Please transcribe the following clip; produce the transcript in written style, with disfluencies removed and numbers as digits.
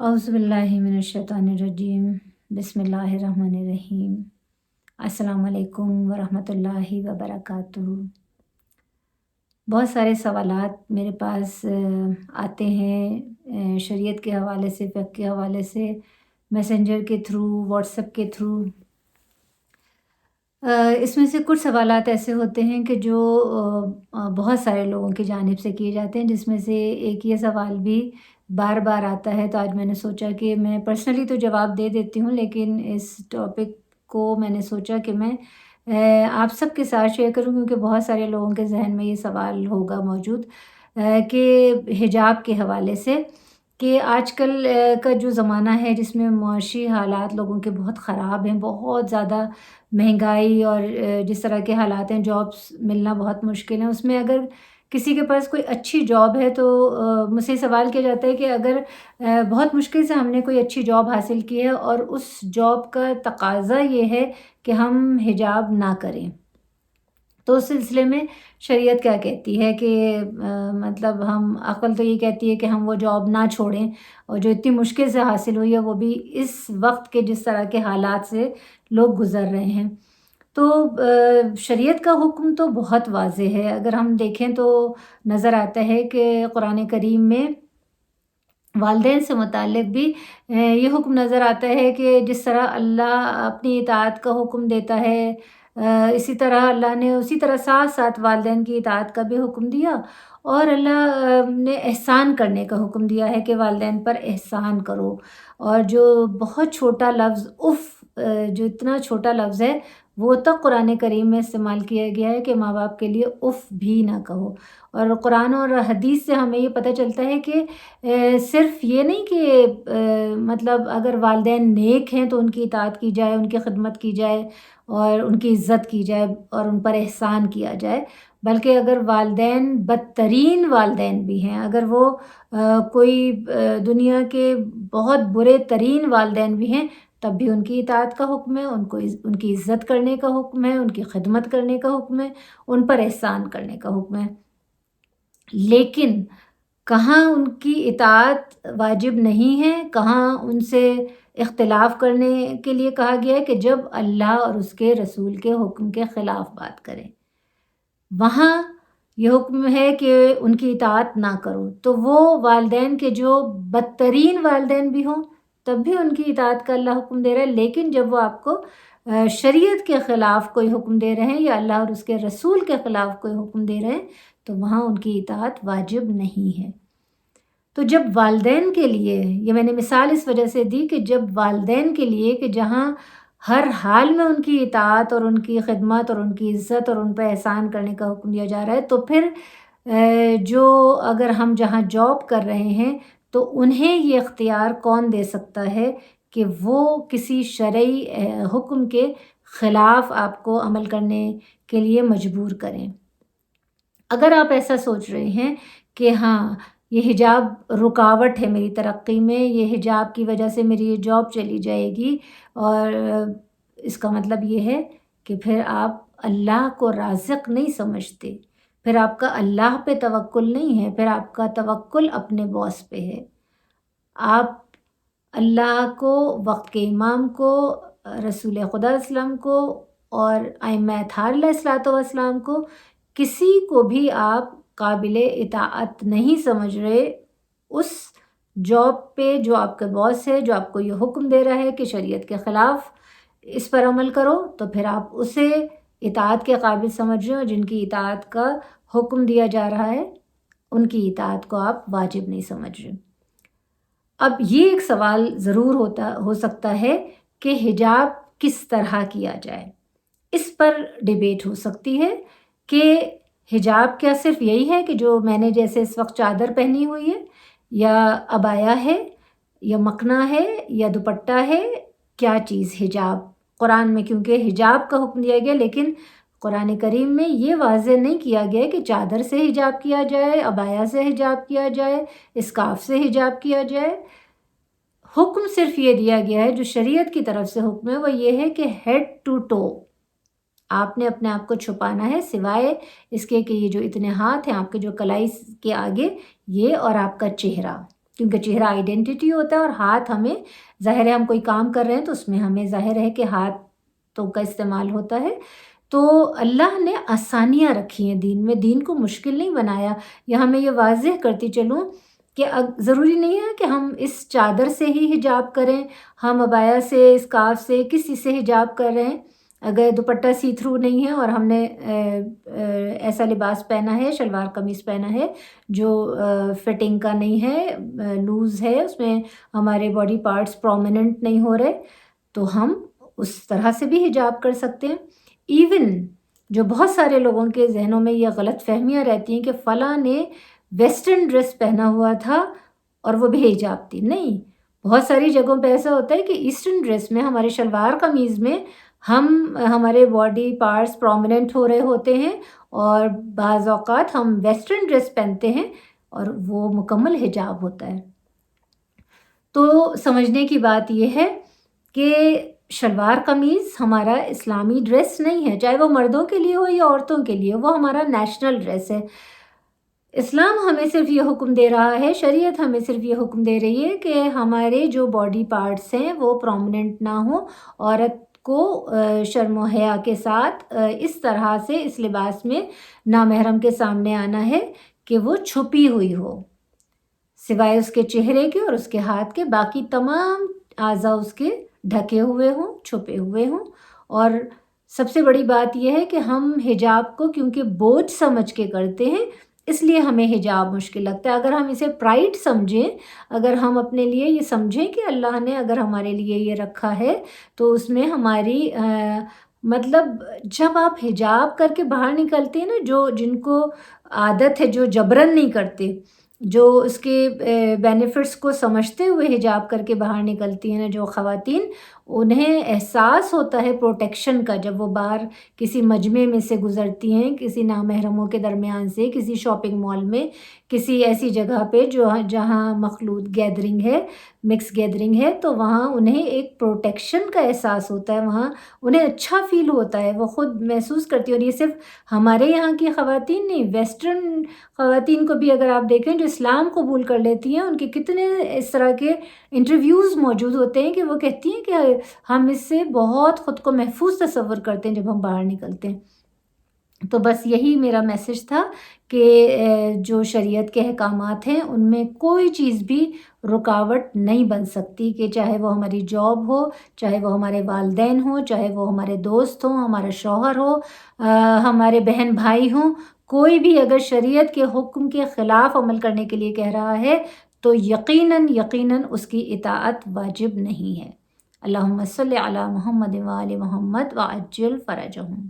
اعوذ باللہ من الشیطان الرجیم بسم اللہ الرحمن الرحیم السلام علیکم ورحمۃ اللہ وبرکاتہ۔ بہت سارے سوالات میرے پاس آتے ہیں شریعت کے حوالے سے، فقہ کے حوالے سے، میسنجر کے تھرو، واٹس ایپ کے تھرو۔ اس میں سے کچھ سوالات ایسے ہوتے ہیں کہ جو بہت سارے لوگوں کی جانب سے کیے جاتے ہیں، جس میں سے ایک یہ سوال بھی بار بار آتا ہے، تو آج میں نے سوچا کہ میں پرسنلی تو جواب دے دیتی ہوں، لیکن اس ٹاپک کو میں نے سوچا کہ میں آپ سب کے ساتھ شیئر کروں، کیونکہ بہت سارے لوگوں کے ذہن میں یہ سوال ہوگا موجود کہ حجاب کے حوالے سے، کہ آج کل کا جو زمانہ ہے جس میں معاشی حالات لوگوں کے بہت خراب ہیں، بہت زیادہ مہنگائی اور جس طرح کے حالات ہیں، جابس ملنا بہت مشکل ہیں، اس میں اگر کسی کے پاس کوئی اچھی جاب ہے تو مجھ سے سوال کیا جاتا ہے کہ اگر بہت مشکل سے ہم نے کوئی اچھی جاب حاصل کی ہے اور اس جاب کا تقاضا یہ ہے کہ ہم حجاب نہ کریں، تو اس سلسلے میں شریعت کیا کہتی ہے کہ مطلب ہم عقل تو یہ کہتی ہے کہ ہم وہ جاب نہ چھوڑیں، اور جو اتنی مشکل سے حاصل ہوئی ہے وہ بھی اس وقت کے جس طرح کے حالات سے لوگ گزر رہے ہیں۔ تو شریعت کا حکم تو بہت واضح ہے، اگر ہم دیکھیں تو نظر آتا ہے کہ قرآن کریم میں والدین سے متعلق بھی یہ حکم نظر آتا ہے کہ جس طرح اللہ اپنی اطاعت کا حکم دیتا ہے، اسی طرح اللہ نے اسی طرح ساتھ ساتھ والدین کی اطاعت کا بھی حکم دیا، اور اللہ نے احسان کرنے کا حکم دیا ہے کہ والدین پر احسان کرو۔ اور جو بہت چھوٹا لفظ اف، جو اتنا چھوٹا لفظ ہے، وہ تک قرآن کریم میں استعمال کیا گیا ہے کہ ماں باپ کے لیے اف بھی نہ کہو۔ اور قرآن اور حدیث سے ہمیں یہ پتہ چلتا ہے کہ صرف یہ نہیں کہ مطلب اگر والدین نیک ہیں تو ان کی اطاعت کی جائے، ان کی خدمت کی جائے اور ان کی عزت کی جائے اور ان پر احسان کیا جائے، بلکہ اگر والدین بدترین والدین بھی ہیں، اگر وہ کوئی دنیا کے بہت برے ترین والدین بھی ہیں، تب بھی ان کی اطاعت کا حکم ہے، ان کی عزت کرنے کا حکم ہے، ان کی خدمت کرنے کا حکم ہے، ان پر احسان کرنے کا حکم ہے۔ لیکن کہاں ان کی اطاعت واجب نہیں ہے، کہاں ان سے اختلاف کرنے کے لیے کہا گیا ہے کہ جب اللہ اور اس کے رسول کے حکم کے خلاف بات کریں، وہاں یہ حکم ہے کہ ان کی اطاعت نہ کرو۔ تو وہ والدین کے جو بدترین والدین بھی ہوں تب بھی ان کی اطاعت کا اللہ حکم دے رہا ہے، لیکن جب وہ آپ کو شریعت کے خلاف کوئی حکم دے رہے ہیں یا اللہ اور اس کے رسول کے خلاف کوئی حکم دے رہے ہیں تو وہاں ان کی اطاعت واجب نہیں ہے۔ تو جب والدین کے لیے، یہ میں نے مثال اس وجہ سے دی کہ جب والدین کے لیے کہ جہاں ہر حال میں ان کی اطاعت اور ان کی خدمت اور ان کی عزت اور ان پہ احسان کرنے کا حکم دیا جا رہا ہے، تو پھر جو اگر ہم جہاں جاب کر رہے ہیں تو انہیں یہ اختیار کون دے سکتا ہے کہ وہ کسی شرعی حکم کے خلاف آپ کو عمل کرنے کے لیے مجبور کریں۔ اگر آپ ایسا سوچ رہے ہیں کہ ہاں یہ حجاب رکاوٹ ہے میری ترقی میں، یہ حجاب کی وجہ سے میری یہ جاب چلی جائے گی، اور اس کا مطلب یہ ہے کہ پھر آپ اللہ کو رازق نہیں سمجھتے، پھر آپ کا اللہ پہ توکل نہیں ہے، پھر آپ کا توکل اپنے باس پہ ہے۔ آپ اللہ کو، وقت کے امام کو، رسول خدا صلی اللہ علیہ وسلم کو اور ائمہ اطہار علیہ الصلوۃ والسلام کو، کسی کو بھی آپ قابل اطاعت نہیں سمجھ رہے اس جاب پہ جو آپ کا باس ہے، جو آپ کو یہ حکم دے رہا ہے کہ شریعت کے خلاف اس پر عمل کرو، تو پھر آپ اسے اطاعت کے قابل سمجھ رہے ہو۔ جن کی اطاعت کا حکم دیا جا رہا ہے ان کی اطاعت کو آپ واجب نہیں سمجھ رہے۔ اب یہ ایک سوال ضرور ہو سکتا ہے کہ حجاب کس طرح کیا جائے۔ اس پر ڈیبیٹ ہو سکتی ہے کہ حجاب کیا صرف یہی ہے کہ جو میں نے جیسے اس وقت چادر پہنی ہوئی ہے، یا عبایا ہے، یا مکھنا ہے، یا دوپٹہ ہے، کیا چیز حجاب قرآن میں، کیونکہ حجاب کا حکم دیا گیا، لیکن قرآن کریم میں یہ واضح نہیں کیا گیا کہ چادر سے حجاب کیا جائے، عبایا سے حجاب کیا جائے، اسکارف سے حجاب کیا جائے۔ حکم صرف یہ دیا گیا ہے، جو شریعت کی طرف سے حکم ہے، وہ یہ ہے کہ ہیڈ ٹو ٹو آپ نے اپنے آپ کو چھپانا ہے، سوائے اس کے کہ یہ جو اتنے ہاتھ ہیں آپ کے جو کلائی کے آگے، یہ اور آپ کا چہرہ۔ کیونکہ چہرہ آئیڈینٹی ہوتا ہے اور ہاتھ ہمیں ظاہر ہے ہم کوئی کام کر رہے ہیں تو اس میں ہمیں ظاہر ہے کہ ہاتھوں کا استعمال ہوتا ہے۔ تو اللہ نے آسانیاں رکھی ہیں دین میں، دین کو مشکل نہیں بنایا۔ یا میں یہ واضح کرتی چلوں کہ ضروری نہیں ہے کہ ہم اس چادر سے ہی حجاب کریں، ہم عبایا سے، اسکارف سے، کسی سے حجاب کر رہے ہیں۔ اگر دوپٹہ سی تھرو نہیں ہے اور ہم نے ایسا لباس پہنا ہے، شلوار قمیص پہنا ہے جو فٹنگ کا نہیں ہے، لوز ہے، اس میں ہمارے باڈی پارٹس پرومیننٹ نہیں ہو رہے، تو ہم اس طرح سے بھی حجاب کر سکتے ہیں۔ ایون جو بہت سارے لوگوں کے ذہنوں میں یہ غلط فہمیاں رہتی ہیں کہ فلاں نے ویسٹرن ڈریس پہنا ہوا تھا اور وہ بھی حجاب تھی، نہیں، بہت ساری جگہوں پہ ایسا ہوتا ہے کہ ایسٹرن ڈریس میں، ہمارے شلوار قمیض میں ہمارے باڈی پارٹس پرومیننٹ ہو رہے ہوتے ہیں، اور بعض اوقات ہم ویسٹرن ڈریس پہنتے ہیں اور وہ مکمل حجاب ہوتا ہے۔ تو سمجھنے کی بات یہ ہے کہ شلوار قمیض ہمارا اسلامی ڈریس نہیں ہے، چاہے وہ مردوں کے لیے ہو یا عورتوں کے لیے، وہ ہمارا نیشنل ڈریس ہے۔ اسلام ہمیں صرف یہ حکم دے رہا ہے، شریعت ہمیں صرف یہ حکم دے رہی ہے کہ ہمارے جو باڈی پارٹس ہیں وہ پرومیننٹ نہ ہوں۔ عورت کو شرم و حیا کے ساتھ اس طرح سے اس لباس میں نامحرم کے سامنے آنا ہے کہ وہ چھپی ہوئی ہو، سوائے اس کے چہرے کے اور اس کے ہاتھ کے، باقی تمام اعضاء اس کے ڈھکے ہوئے ہوں، چھپے ہوئے ہوں۔ اور سب سے بڑی بات یہ ہے کہ ہم حجاب کو کیونکہ بوجھ سمجھ کے کرتے ہیں، اس لیے ہمیں حجاب مشکل لگتا ہے۔ اگر ہم اسے پرائڈ سمجھیں، اگر ہم اپنے لیے یہ سمجھیں کہ اللہ نے اگر ہمارے لیے یہ رکھا ہے تو اس میں ہماری مطلب جب آپ حجاب کر کے باہر نکلتے ہیں نا، جن کو عادت ہے، جو جبرن نہیں کرتے، جو اس کے بینیفٹس کو سمجھتے ہوئے حجاب کر کے باہر نکلتی ہیں نا جو خواتین، انہیں احساس ہوتا ہے پروٹیکشن کا جب وہ باہر کسی مجمع میں سے گزرتی ہیں، کسی نامحرموں کے درمیان سے، کسی شاپنگ مال میں، کسی ایسی جگہ پہ جہاں مخلوط گیدرنگ ہے، مکس گیدرنگ ہے، تو وہاں انہیں ایک پروٹیکشن کا احساس ہوتا ہے، وہاں انہیں اچھا فیل ہوتا ہے، وہ خود محسوس کرتی ہیں۔ اور یہ صرف ہمارے یہاں کی خواتین نہیں، ویسٹرن خواتین کو بھی اگر آپ دیکھیں جو اسلام قبول کر لیتی ہیں، ان کے کتنے اس طرح کے انٹرویوز موجود ہوتے ہیں کہ وہ کہتی ہیں کہ ہم اس سے بہت خود کو محفوظ تصور کرتے ہیں جب ہم باہر نکلتے ہیں۔ تو بس یہی میرا میسج تھا کہ جو شریعت کے احکامات ہیں ان میں کوئی چیز بھی رکاوٹ نہیں بن سکتی، کہ چاہے وہ ہماری جاب ہو، چاہے وہ ہمارے والدین ہوں، چاہے وہ ہمارے دوست ہوں، ہمارا شوہر ہو، ہمارے بہن بھائی ہوں، کوئی بھی اگر شریعت کے حکم کے خلاف عمل کرنے کے لیے کہہ رہا ہے تو یقیناً اس کی اطاعت واجب نہیں ہے۔ اللہم صلی علی محمد و آل محمد وعجل فرجہم۔